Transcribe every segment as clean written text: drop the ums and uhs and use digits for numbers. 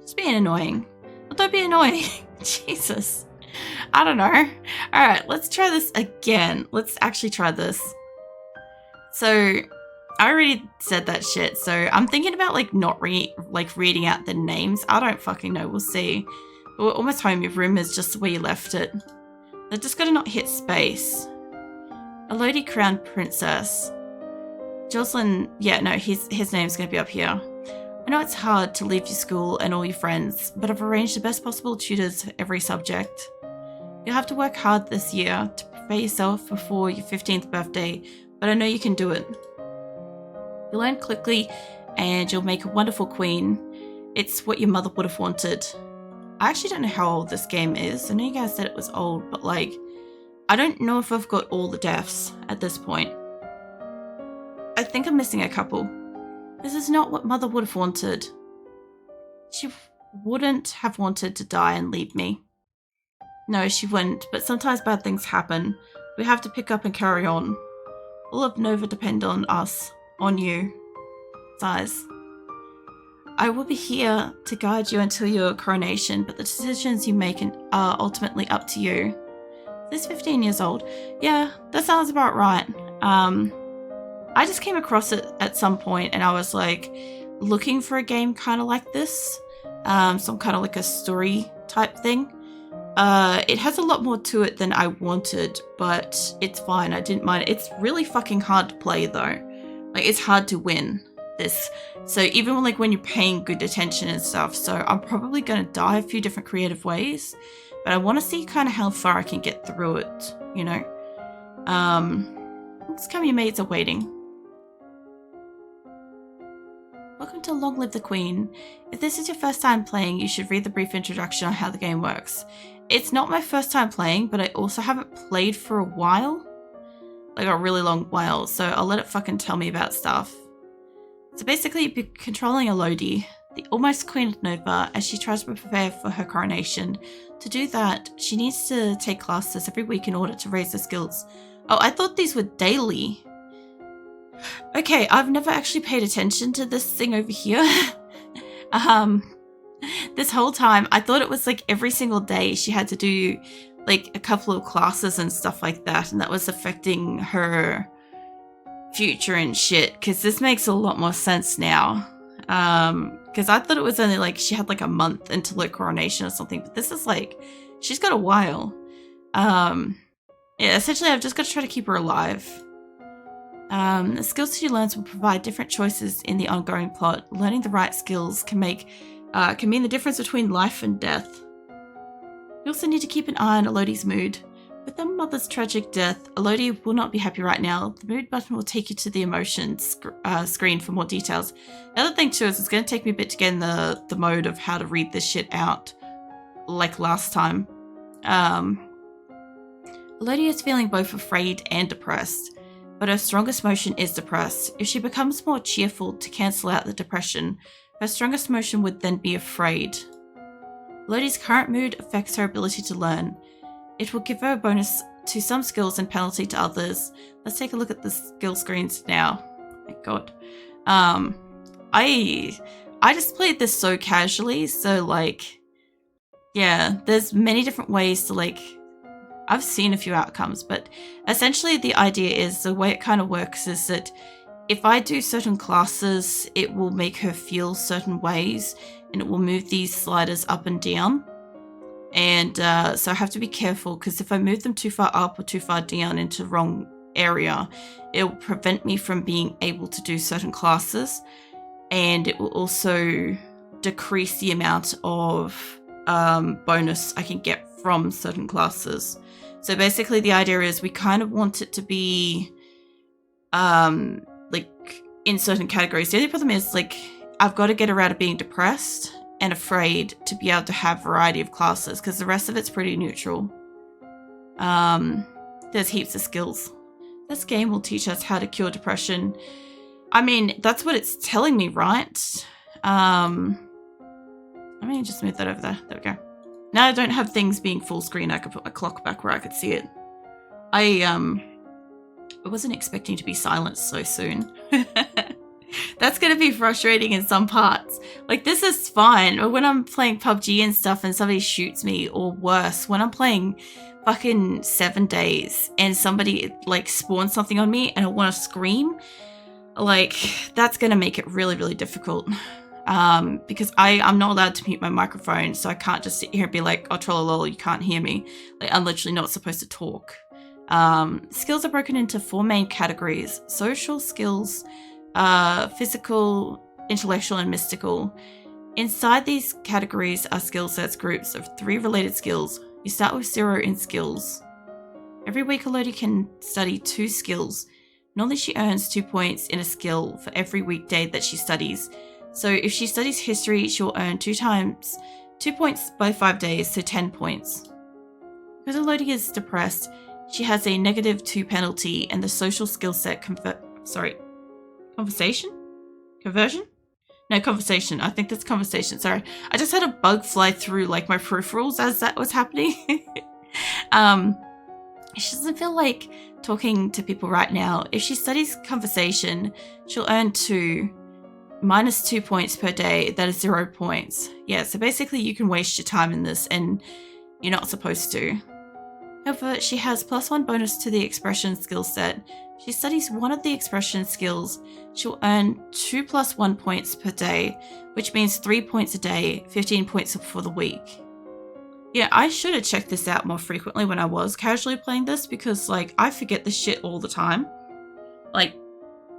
Just being annoying. Well, don't be annoying. Jesus. I don't know. Alright, let's try this again. Let's actually try this. So, I already said that shit, so I'm thinking about like not reading out the names. I don't fucking know, we'll see. But we're almost home. Your room is just where you left it. I just gotta not hit space. A Lodi Crown Princess. Jocelyn, yeah, no, his name's gonna be up here. I know it's hard to leave your school and all your friends, but I've arranged the best possible tutors for every subject. You'll have to work hard this year to prepare yourself before your 15th birthday, but I know you can do it. You'll learn quickly and you'll make a wonderful queen. It's what your mother would have wanted. I actually don't know how old this game is. I know you guys said it was old, but like, I don't know if I've got all the deaths at this point. I think I'm missing a couple. This is not what mother would have wanted. She wouldn't have wanted to die and leave me. No, she wouldn't, but sometimes bad things happen. We have to pick up and carry on. All of Nova depend on us, on you. Sighs. I will be here to guide you until your coronation, but the decisions you make are ultimately up to you. This 15 years old? Yeah, that sounds about right. I just came across it at some point and I was like looking for a game kind of like this. Some kind of like a story type thing. It has a lot more to it than I wanted, but it's fine. I didn't mind it. It's really fucking hard to play though. Like, it's hard to win this. So even when you're paying good attention and stuff, so I'm probably going to die a few different creative ways, but I want to see kind of how far I can get through it, you know? Looks come your mates are waiting. Welcome to Long Live the Queen. If this is your first time playing, you should read the brief introduction on how the game works. It's not my first time playing, but I also haven't played for a while. Like a really long while, so I'll let it fucking tell me about stuff. So basically, you'll be controlling a Lodi, the almost Queen of Nova, as she tries to prepare for her coronation. To do that, she needs to take classes every week in order to raise her skills. Oh, I thought these were daily. Okay, I've never actually paid attention to this thing over here. This whole time, I thought it was like every single day she had to do like a couple of classes and stuff like that, and that was affecting her future and shit, because this makes a lot more sense now. Because I thought it was only like she had like a month until her coronation or something, but this is like she's got a while. Yeah, essentially I've just got to try to keep her alive. The skills she learns will provide different choices in the ongoing plot. Learning the right skills can mean the difference between life and death. You also need to keep an eye on Elodie's mood. With her mother's tragic death, Elodie will not be happy right now. The mood button will take you to the emotions screen for more details. The other thing too is it's going to take me a bit to get in the mode of how to read this shit out, like last time. Elodie is feeling both afraid and depressed, but her strongest emotion is depressed. If she becomes more cheerful to cancel out the depression, her strongest emotion would then be afraid. Elodie's current mood affects her ability to learn. It will give her a bonus to some skills and penalty to others. Let's take a look at the skill screens now. Oh my god. I just played this so casually, so like, yeah, there's many different ways to like, I've seen a few outcomes, but essentially the idea is, the way it kind of works is that if I do certain classes, it will make her feel certain ways, and it will move these sliders up and down. And so I have to be careful, because if I move them too far up or too far down into the wrong area, it will prevent me from being able to do certain classes, and it will also decrease the amount of bonus I can get from certain classes. So basically the idea is we kind of want it to be like in certain categories. The only problem is like I've got to get her out of being depressed and afraid to be able to have variety of classes, because the rest of it's pretty neutral. There's heaps of skills. This game will teach us how to cure depression. I mean, that's what it's telling me, right? Let me just move that over there. There we go. Now I don't have things being full screen. I could put my clock back where I could see it. I wasn't expecting to be silenced so soon. That's going to be frustrating in some parts. Like, this is fine. Or when I'm playing PUBG and stuff and somebody shoots me, or worse, when I'm playing fucking 7 days and somebody, like, spawns something on me and I want to scream, like, that's going to make it really, really difficult. Because I'm not allowed to mute my microphone, so I can't just sit here and be like, oh, trollolol, you can't hear me. Like, I'm literally not supposed to talk. Skills are broken into 4 main categories: social skills, physical, intellectual, and mystical. Inside these categories are skill sets groups of 3 related skills. You start with 0 in skills. Every week, Elodie can study 2 skills. Normally, she earns 2 points in a skill for every weekday that she studies. So if she studies history, she'll earn 2 times 2 points by 5 days, so 10 points. Because Elodie is depressed, she has a -2 penalty, and the social skill set conversation? Conversion? No, conversation. I think that's conversation. Sorry. I just had a bug fly through like my peripherals as that was happening. She doesn't feel like talking to people right now. If she studies conversation, she'll earn 2 -2 points per day. That is 0 points. Yeah, so basically you can waste your time in this and you're not supposed to. However, she has +1 bonus to the expression skill set. If she studies one of the expression skills, she'll earn 2 + 1 points per day, which means 3 points a day, 15 points for the week. Yeah, I should have checked this out more frequently when I was casually playing this, because, like, I forget this shit all the time. Like,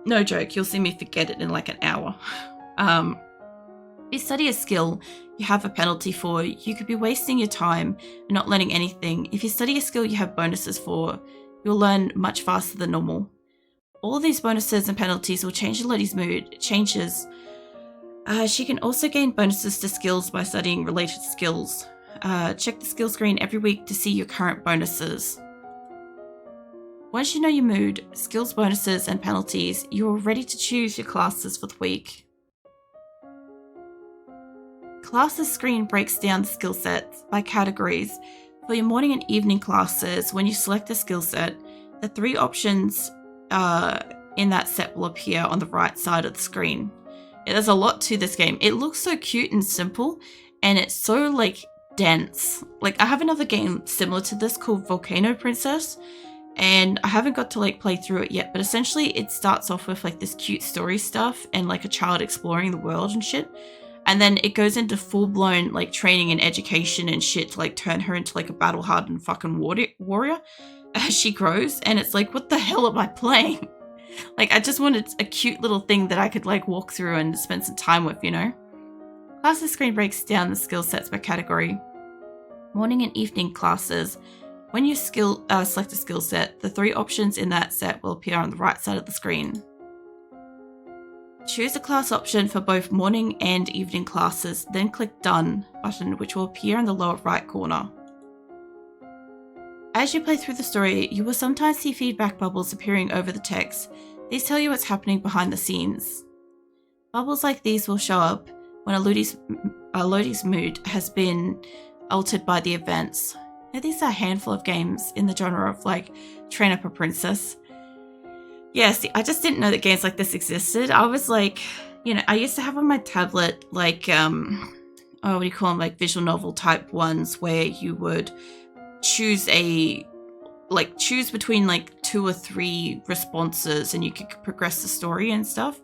no joke, you'll see me forget it in like an hour. If you study a skill you have a penalty for, you could be wasting your time and not learning anything. If you study a skill you have bonuses for, you'll learn much faster than normal. All of these bonuses and penalties will change Elodie's mood. It changes. She can also gain bonuses to skills by studying related skills. Check the skill screen every week to see your current bonuses. Once you know your mood, skills, bonuses, and penalties, you're ready to choose your classes for the week. Classes screen breaks down the skill sets by categories. For your morning and evening classes, when you select a skill set, the 3 options in that set will appear on the right side of the screen. Yeah, there's a lot to this game. It looks so cute and simple, and it's so, like, dense. Like, I have another game similar to this called Volcano Princess, and I haven't got to, like, play through it yet, but essentially it starts off with, like, this cute story stuff and, like, a child exploring the world and shit. And then it goes into full-blown, like, training and education and shit to, like, turn her into, like, a battle-hardened fucking warrior as she grows. And it's like, what the hell am I playing? Like, I just wanted a cute little thing that I could, like, walk through and spend some time with, you know? Classes screen breaks down the skill sets by category. Morning and evening classes. When you select a skill set, the 3 options in that set will appear on the right side of the screen. Choose a class option for both morning and evening classes, then click Done button, which will appear in the lower right corner. As you play through the story, you will sometimes see feedback bubbles appearing over the text. These tell you what's happening behind the scenes. Bubbles like these will show up when Elodie's mood has been altered by the events. Now, these are a handful of games in the genre of, like, Train Up a Princess. Yeah, see, I just didn't know that games like this existed. I was like, you know, I used to have on my tablet, like, what do you call them, like, visual novel type ones where you would choose between, like, 2 or 3 responses and you could progress the story and stuff.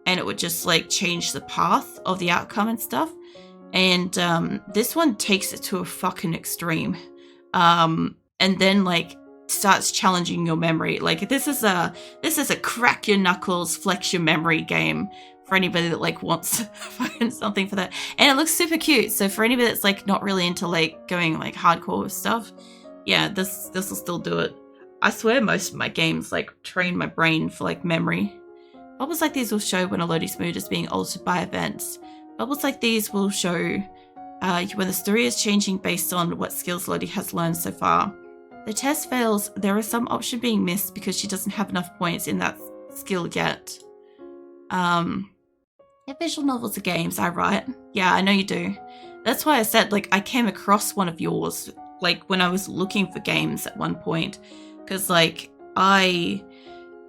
And it would just, like, change the path of the outcome and stuff. And this one takes it to a fucking extreme. And then, like, starts challenging your memory. Like, this is a crack your knuckles, flex your memory game for anybody that, like, wants fucking something for that. And it looks super cute. So for anybody that's, like, not really into, like, going, like, hardcore with stuff, yeah, this will still do it. I swear most of my games, like, train my brain for, like, memory. Bubbles like these will show when Elodie's mood is being altered by events. Bubbles like these will show when the story is changing based on what skills Elodie has learned so far. The test fails, there is some option being missed because she doesn't have enough points in that skill yet. Visual novels are games, I write. Yeah, I know you do. That's why I said, like, I came across one of yours, like, when I was looking for games at one point. Because, like, I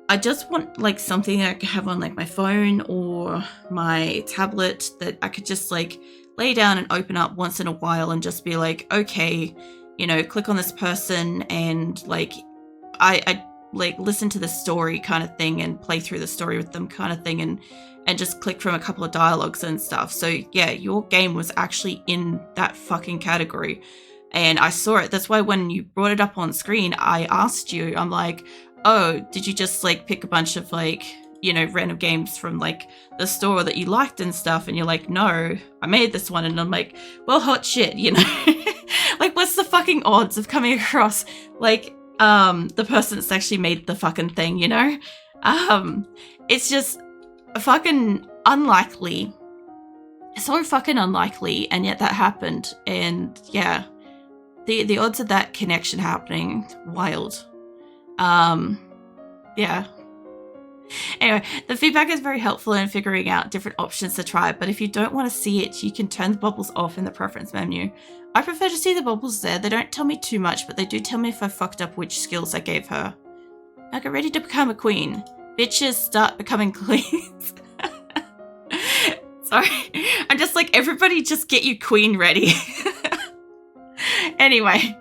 I just want like something that I could have on like my phone or my tablet that I could just like lay down and open up once in a while and just be like, okay, you know, click on this person and like I like listen to the story kind of thing and play through the story with them kind of thing and just click from a couple of dialogues and stuff. So yeah, your game was actually in that fucking category. And I saw it. That's why when you brought it up on screen, I asked you, I'm like, oh, did you just like pick a bunch of like, you know, random games from like the store that you liked and stuff? And you're like, no, I made this one. And I'm like, well, hot shit, you know? Like, what's the fucking odds of coming across like the person that's actually made the fucking thing, you know? It's just fucking unlikely. So fucking unlikely, and yet that happened. And yeah, the odds of that connection happening, wild. Yeah. Anyway, the feedback is very helpful in figuring out different options to try, but if you don't want to see it, you can turn the bubbles off in the preference menu. I prefer to see the bubbles there. They don't tell me too much, but they do tell me if I fucked up which skills I gave her. Now get ready to become a queen. Bitches start becoming queens. Sorry. I'm just like, everybody just get your queen ready. Anyway.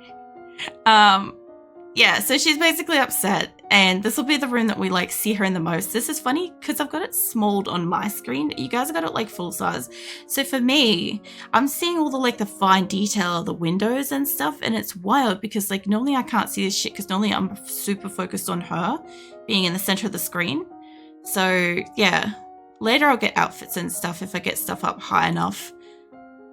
Yeah, so she's basically upset, and this will be the room that we like see her in the most. This is funny because I've got it smalled on my screen. You guys have got it like full size. So for me, I'm seeing all the like the fine detail of the windows and stuff, and it's wild because like normally I can't see this shit because normally I'm super focused on her being in the center of the screen. So yeah, later I'll get outfits and stuff if I get stuff up high enough.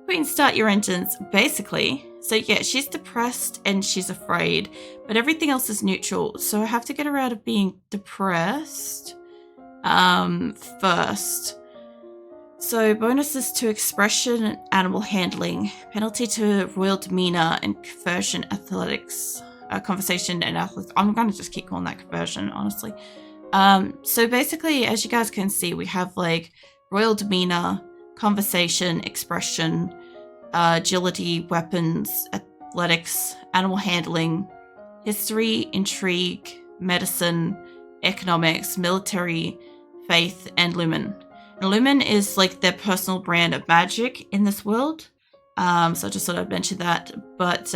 Queen, start your engines, basically. So yeah, she's depressed and she's afraid, but everything else is neutral. So I have to get her out of being depressed first. So bonuses to expression and animal handling, penalty to royal demeanor and conversion athletics, conversation and athletics. I'm going to just keep calling that conversion, honestly. So basically, as you guys can see, we have like royal demeanor, conversation, expression, agility, weapons, athletics, animal handling, history, intrigue, medicine, economics, military, faith, and lumen. And lumen is like their personal brand of magic in this world. So I just thought I'd mention that. But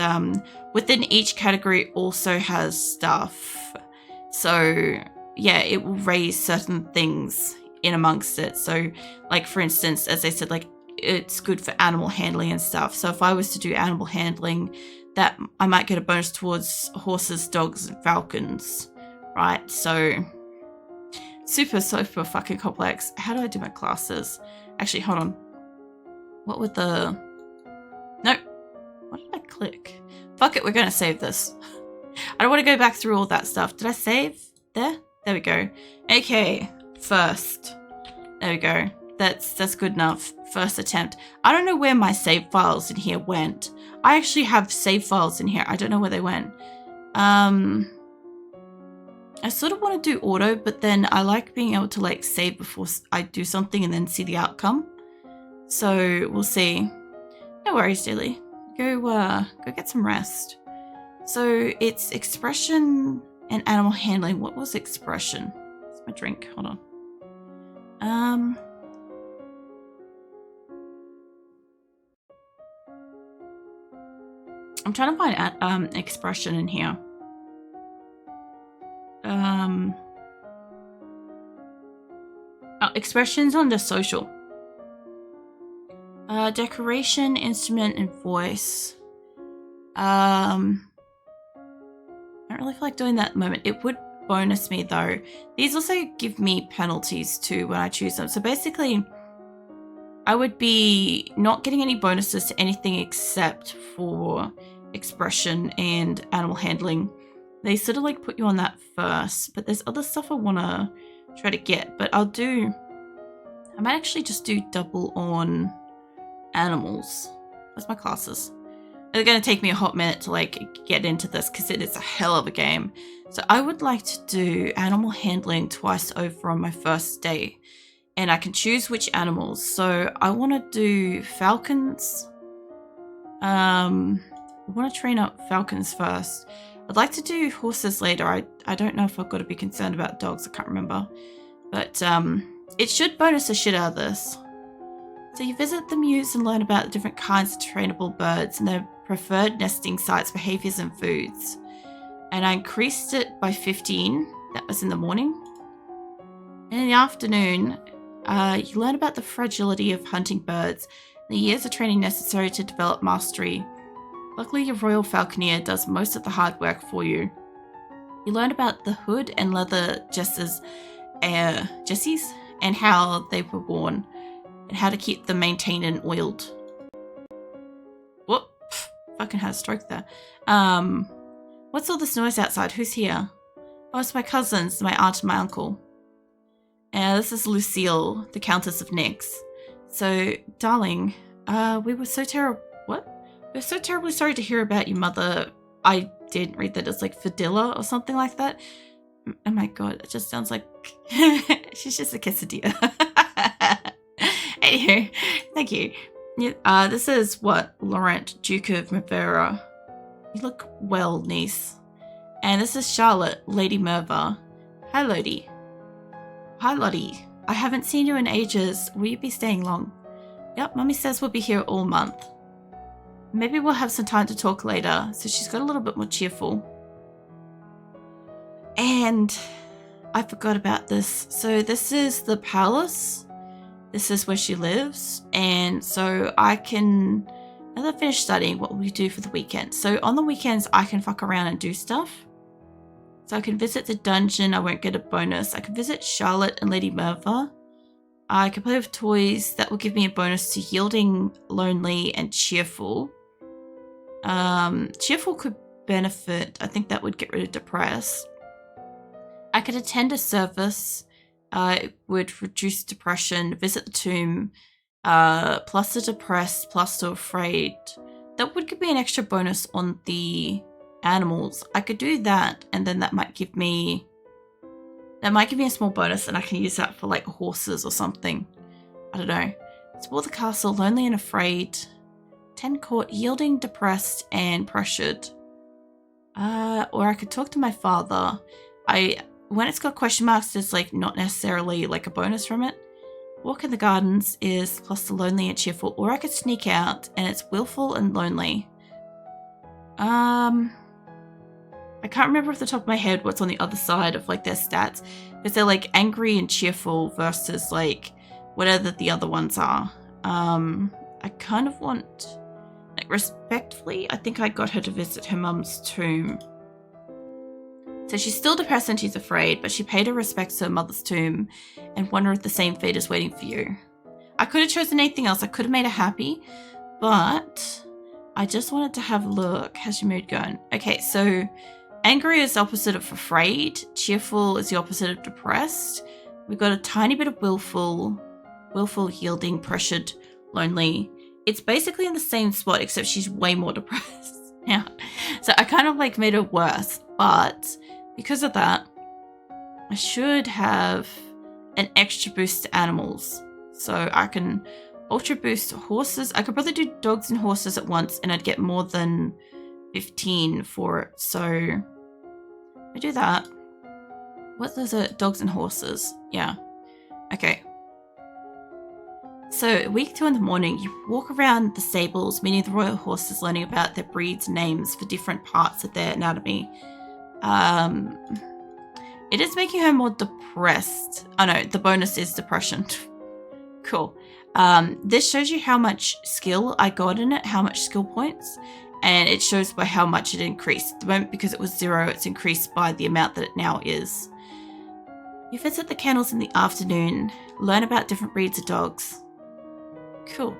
within each category also has stuff. So yeah, it will raise certain things in amongst it. So like for instance, as I said, like it's good for animal handling and stuff. So if I was to do animal handling, that I might get a bonus towards horses, dogs, and falcons, right? So super fucking complex. How do I do my classes? Actually, hold on. What would the... Nope. What did I click? Fuck it, we're going to save this. I don't want to go back through all that stuff. Did I save? There? There we go. Okay, first. There we go. That's good enough. First attempt. I don't know where my save files in here went. I actually have save files in here. I don't know where they went. I sort of want to do auto, but then I like being able to like save before I do something and then see the outcome. So we'll see. No worries, Dilly. Go get some rest. So it's expression and animal handling. What was expression? It's my drink. Hold on. I'm trying to find expression in here. Oh, expressions under social. Decoration, instrument, and voice. I don't really feel like doing that at the moment. It would bonus me though. These also give me penalties too when I choose them. So basically, I would be not getting any bonuses to anything except for expression and animal handling. They sort of like put you on that first, but there's other stuff I want to try to get. But I might actually just do double on animals. Where's my classes? It's going to take me a hot minute to like get into this because it is a hell of a game. So I would like to do animal handling twice over on my first day. And I can choose which animals. So I want to do falcons. I want to train up falcons first. I'd like to do horses later. I don't know if I've got to be concerned about dogs. I can't remember. But it should bonus the shit out of this. So you visit the muse and learn about the different kinds of trainable birds and their preferred nesting sites, behaviors, and foods. And I increased it by 15. That was in the morning. And in the afternoon, you learn about the fragility of hunting birds, and the years of training necessary to develop mastery. Luckily, your Royal Falconer does most of the hard work for you. You learn about the hood and leather jesses, and how they were worn, and how to keep them maintained and oiled. Whoop! Fucking had a stroke there. What's all this noise outside? Who's here? Oh, it's my cousins, my aunt and my uncle. This is Lucille, the Countess of Nyx. So, darling, we were so We're so terribly sorry to hear about your mother. I didn't read that as like Fadilla or something like that. Oh my god, it just sounds like she's just a quesadilla. Anywho, thank you. This is Laurent, Duke of Mavera. You look well, niece. And this is Charlotte, Lady Merva. Hi, Lottie. Hi, Lottie. I haven't seen you in ages. Will you be staying long? Yep, Mummy says we'll be here all month. Maybe we'll have some time to talk later. So she's got a little bit more cheerful. And I forgot about this. So this is the palace. This is where she lives. And so I can, now that I've finished studying, what will we do for the weekend? So on the weekends, I can fuck around and do stuff. So I can visit the dungeon. I won't get a bonus. I can visit Charlotte and Lady Merva. I can play with toys. That will give me a bonus to yielding, lonely, and cheerful. Cheerful could benefit. I think that would get rid of depress. I could attend a service. It would reduce depression. Visit the tomb. Plus the depressed, plus the afraid. That would give me an extra bonus on the animals. I could do that, and then that might give me a small bonus, and I can use that for like horses or something. I don't know. Explore the castle, lonely and afraid. 10 court, yielding, depressed, and pressured. Or I could talk to my father. When it's got question marks, there's like not necessarily like a bonus from it. Walk in the gardens is plus the lonely and cheerful. Or I could sneak out, and it's willful and lonely. I can't remember off the top of my head what's on the other side of like their stats, because they're like angry and cheerful versus like whatever the other ones are. I kind of want, like, respectfully, I think I got her to visit her mum's tomb. So she's still depressed and she's afraid, but she paid her respects to her mother's tomb and wonder if the same fate is waiting for you. I could have chosen anything else. I could have made her happy, but I just wanted to have a look. How's your mood going? Okay, so angry is the opposite of afraid. Cheerful is the opposite of depressed. We've got a tiny bit of willful, yielding, pressured, lonely. It's basically in the same spot, except she's way more depressed. Yeah. So I kind of like made it worse, but because of that, I should have an extra boost to animals. So I can ultra boost horses. I could probably do dogs and horses at once, and I'd get more than 15 for it. So I do that. What is it? Dogs and horses. Yeah. Okay. So week 2 in the morning, you walk around the stables, meeting the royal horses, learning about their breeds, names for different parts of their anatomy. It is making her more depressed. Oh no, the bonus is depression. Cool. This shows you how much skill I got in it, how much skill points, and it shows by how much it increased. At the moment, because it was 0, it's increased by the amount that it now is. You visit the kennels in the afternoon, learn about different breeds of dogs. Cool.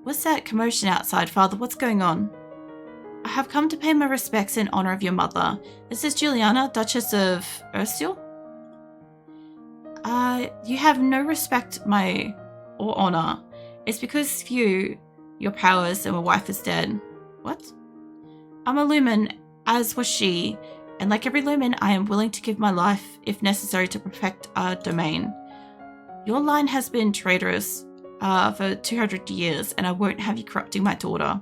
What's that commotion outside, Father? What's going on? I have come to pay my respects in honor of your mother. This is Juliana, Duchess of Ursule. You have no respect or honor. It's because of you, your powers, and my wife is dead. What? I'm a lumen, as was she, and like every lumen, I am willing to give my life, if necessary, to protect our domain. Your line has been traitorous for 200 years, and I won't have you corrupting my daughter.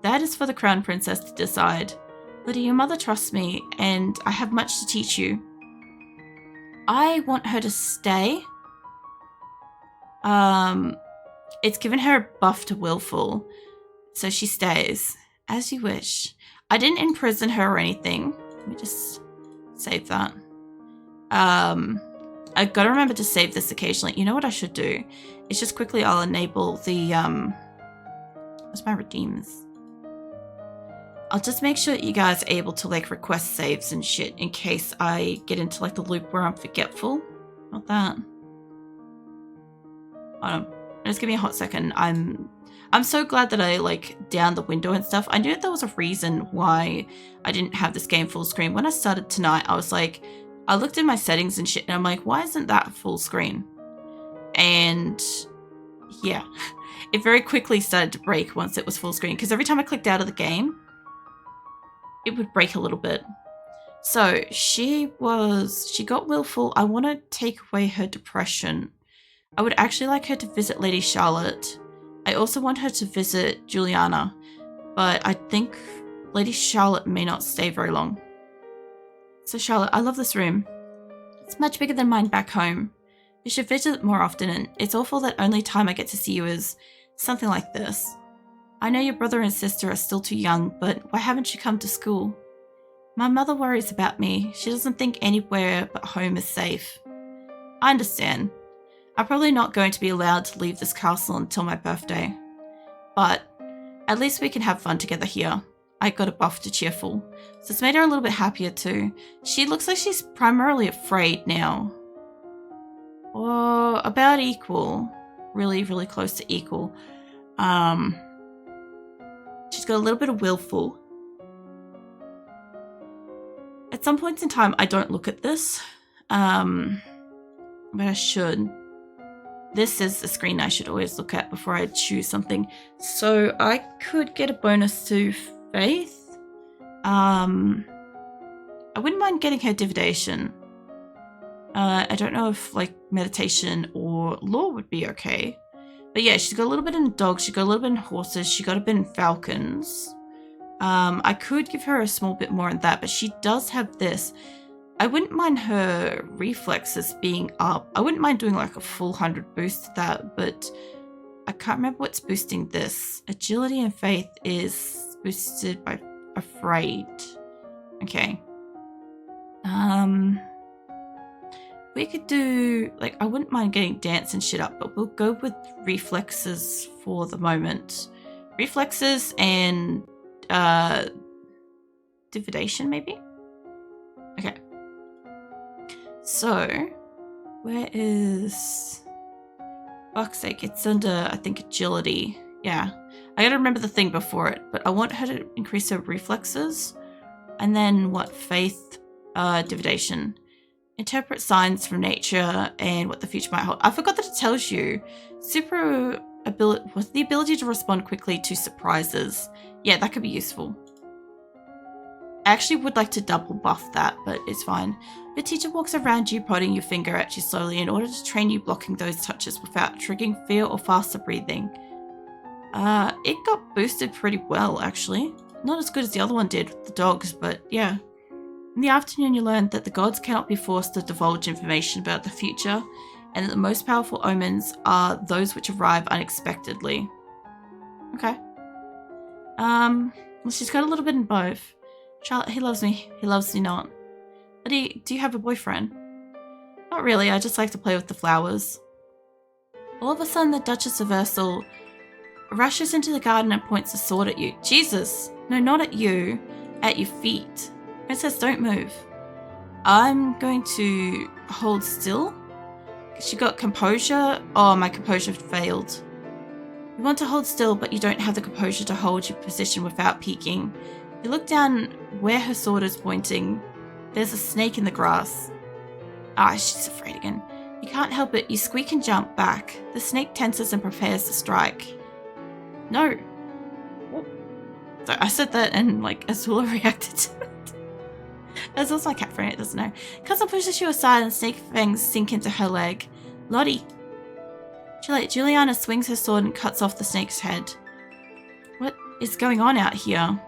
That is for the Crown Princess to decide. Lydia, your mother trusts me, and I have much to teach you. I want her to stay. It's given her a buff to willful, so she stays. As you wish. I didn't imprison her or anything. Let me just save that. I gotta remember to save this occasionally. You know what I should do? It's just quickly I'll enable the, what's my redeems? I'll just make sure that you guys are able to, like, request saves and shit in case I get into, like, the loop where I'm forgetful. Not that. Hold on. Just give me a hot second. I'm so glad that I, like, downed the window and stuff. I knew that there was a reason why I didn't have this game full screen. When I started tonight, I was like, I looked in my settings and shit, and I'm like, why isn't that full screen? And yeah, it very quickly started to break once it was full screen, because every time I clicked out of the game, it would break a little bit. So she got willful. I want to take away her depression. I would actually like her to visit Lady Charlotte. I also want her to visit Juliana, but I think Lady Charlotte may not stay very long. So Charlotte, I love this room. It's much bigger than mine back home. You should visit more often, and it's awful that only time I get to see you is something like this. I know your brother and sister are still too young, but why haven't you come to school? My mother worries about me. She doesn't think anywhere but home is safe. I understand. I'm probably not going to be allowed to leave this castle until my birthday. But at least we can have fun together here. I got a buff to cheerful, so it's made her a little bit happier too. She looks like she's primarily afraid now. Or about equal. Really, really close to equal. She's got a little bit of willful. At some points in time, I don't look at this. But I should. This is the screen I should always look at before I choose something. So I could get a bonus to faith. I wouldn't mind getting her divination. I don't know if, like, meditation or law would be okay. But yeah, she's got a little bit in dogs, she's got a little bit in horses, she got a bit in falcons. I could give her a small bit more in that, but she does have this. I wouldn't mind her reflexes being up. I wouldn't mind doing like a full 100 boost to that, but I can't remember what's boosting this. Agility and faith is boosted by afraid. Okay. We could do, like, I wouldn't mind getting dance and shit up, but we'll go with reflexes for the moment. Reflexes and divination maybe? Okay. So, where is... Fuck's sake, it's under, I think, agility. Yeah. I gotta remember the thing before it, but I want her to increase her reflexes. And then, what? Faith, divination. Interpret signs from nature and what the future might hold. I forgot that it tells you. Super ability, what's the ability to respond quickly to surprises. Yeah, that could be useful. I actually would like to double buff that, but it's fine. The teacher walks around you, pointing your finger at you slowly in order to train you blocking those touches without triggering fear or faster breathing. It got boosted pretty well, actually. Not as good as the other one did with the dogs, but yeah. In the afternoon, you learned that the gods cannot be forced to divulge information about the future, and that the most powerful omens are those which arrive unexpectedly. Okay. Well, she's got a little bit in both. Charlotte, he loves me. He loves me not. Lydia, do you have a boyfriend? Not really, I just like to play with the flowers. All of a sudden, the Duchess of Ursel rushes into the garden and points a sword at you. Jesus! No, not at you. At your feet. Princess, don't move. I'm going to hold still. She got composure. Oh, my composure failed. You want to hold still, but you don't have the composure to hold your position without peeking. You look down where her sword is pointing. There's a snake in the grass. Ah, she's afraid again. You can't help it. You squeak and jump back. The snake tenses and prepares to strike. No. So I said that and, like, Azula reacted to it. Azula's my cat friend, it doesn't know. Cousin pushes you aside and snake fangs sink into her leg. Lottie. Juliana swings her sword and cuts off the snake's head. What is going on out here?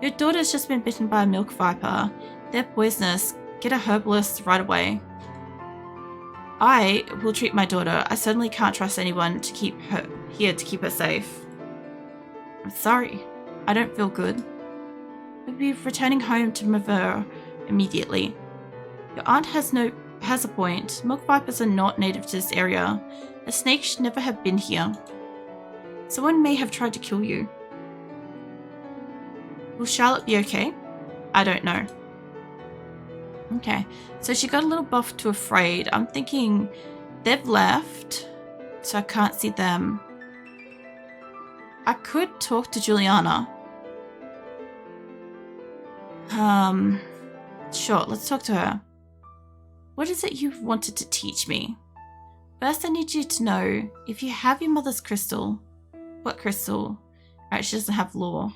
Your daughter's just been bitten by a milk viper. They're poisonous. Get a herbalist right away. I will treat my daughter. I certainly can't trust anyone to keep her here to keep her safe. I'm sorry. I don't feel good. We'll be returning home to Mavur immediately. Your aunt has a point. Milk vipers are not native to this area. A snake should never have been here. Someone may have tried to kill you. Will Charlotte be okay? I don't know. Okay, so she got a little buff to afraid. I'm thinking they've left, so I can't see them. I could talk to Juliana. Sure, let's talk to her. What is it you wanted to teach me? First, I need you to know if you have your mother's crystal. What crystal? Right, she doesn't have lore.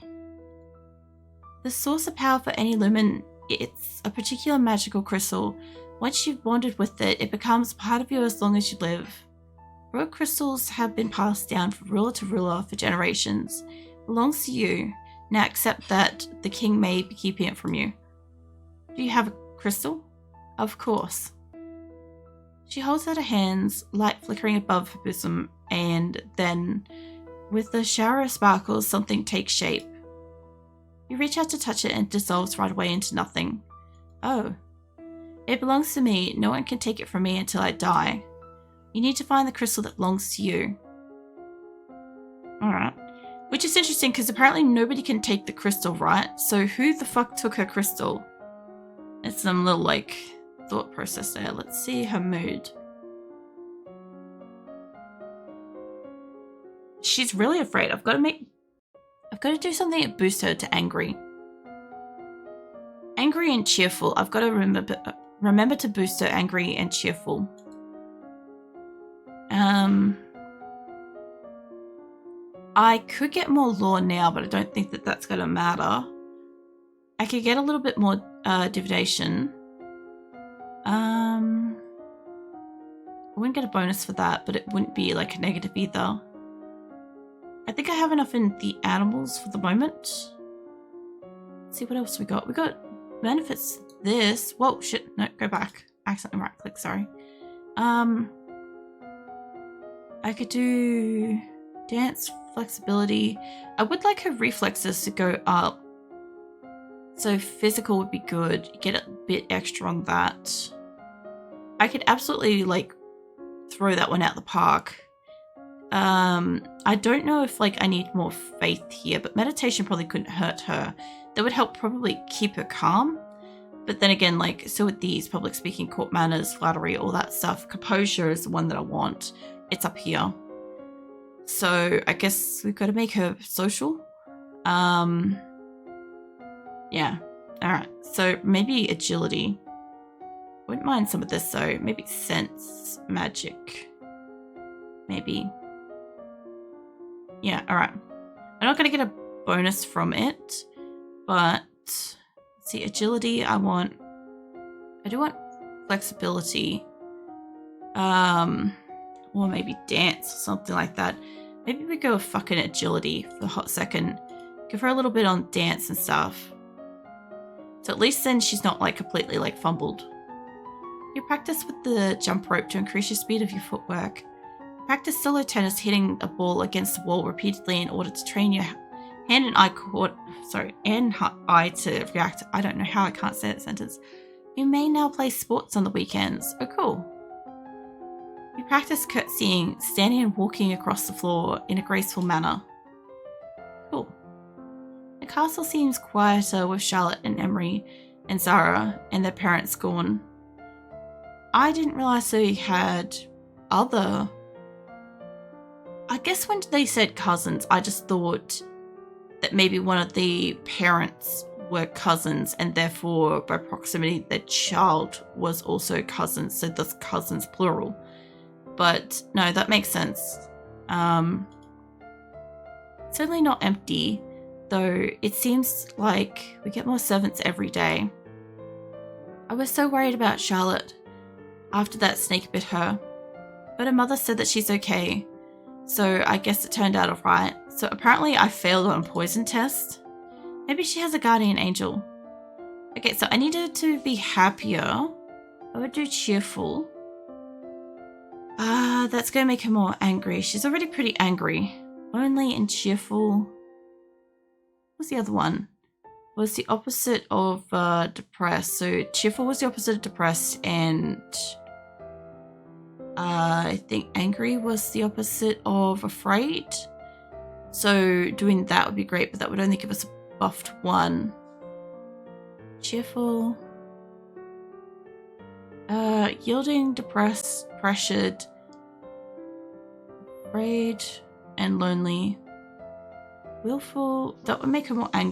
The source of power for any lumen, it's a particular magical crystal. Once you've bonded with it, it becomes part of you as long as you live. Royal crystals have been passed down from ruler to ruler for generations. It belongs to you. Now accept that the king may be keeping it from you. Do you have a crystal? Of course. She holds out her hands, light flickering above her bosom, and then, with a shower of sparkles, something takes shape. You reach out to touch it and it dissolves right away into nothing. Oh. It belongs to me. No one can take it from me until I die. You need to find the crystal that belongs to you. Alright. Which is interesting because apparently nobody can take the crystal, right? So who the fuck took her crystal? It's some little, like, thought process there. Let's see her mood. She's really afraid. I've got to do something that boosts her to angry. Angry and cheerful. I've got to remember to boost her angry and cheerful. I could get more lore now, but I don't think that that's going to matter. I could get a little bit more divination. I wouldn't get a bonus for that, but it wouldn't be like a negative either. I think I have enough in the animals for the moment. Let's see what else we got. We got benefits this. Whoa, shit. No, go back. Accidentally right click, sorry. I could do dance, flexibility. I would like her reflexes to go up. So physical would be good. Get a bit extra on that. I could absolutely like throw that one out the park. I don't know if like I need more faith here, but meditation probably couldn't hurt her. That would help probably keep her calm. But then again, like, so with these, public speaking, court manners, flattery, all that stuff, composure is the one that I want. It's up here. So I guess we've got to make her social. Yeah. Alright. So maybe agility. Wouldn't mind some of this though. Maybe sense, magic. Maybe. Yeah, alright. I'm not going to get a bonus from it, but let's see, agility, I do want flexibility. Or maybe dance or something like that. Maybe we go with fucking agility for a hot second. Give her a little bit on dance and stuff. So at least then she's not like completely like fumbled. You practice with the jump rope to increase your speed of your footwork. Practice solo tennis hitting a ball against the wall repeatedly in order to train your hand and eye to react. I don't know how I can't say that sentence. You may now play sports on the weekends. Oh, cool. You practice curtsying, standing and walking across the floor in a graceful manner. Cool. The castle seems quieter with Charlotte and Emery and Zara and their parents gone. I didn't realize they had other... I guess when they said cousins, I just thought that maybe one of the parents were cousins and therefore by proximity their child was also cousins, so that's cousins plural. But no, that makes sense. Certainly not empty, though it seems like we get more servants every day. I was so worried about Charlotte after that snake bit her, but her mother said that she's okay, so I guess it turned out alright. So apparently I failed on a poison test. Maybe she has a guardian angel. Okay, so I need her to be happier. I would do cheerful. That's gonna make her more angry. She's already pretty angry. Lonely and cheerful. What's the other one? Was the opposite of depressed. So cheerful was the opposite of depressed, and I think angry was the opposite of afraid. So doing that would be great, but that would only give us a buffed 1. Cheerful. Yielding, depressed, pressured, afraid, and lonely. Willful. That would make her more angry.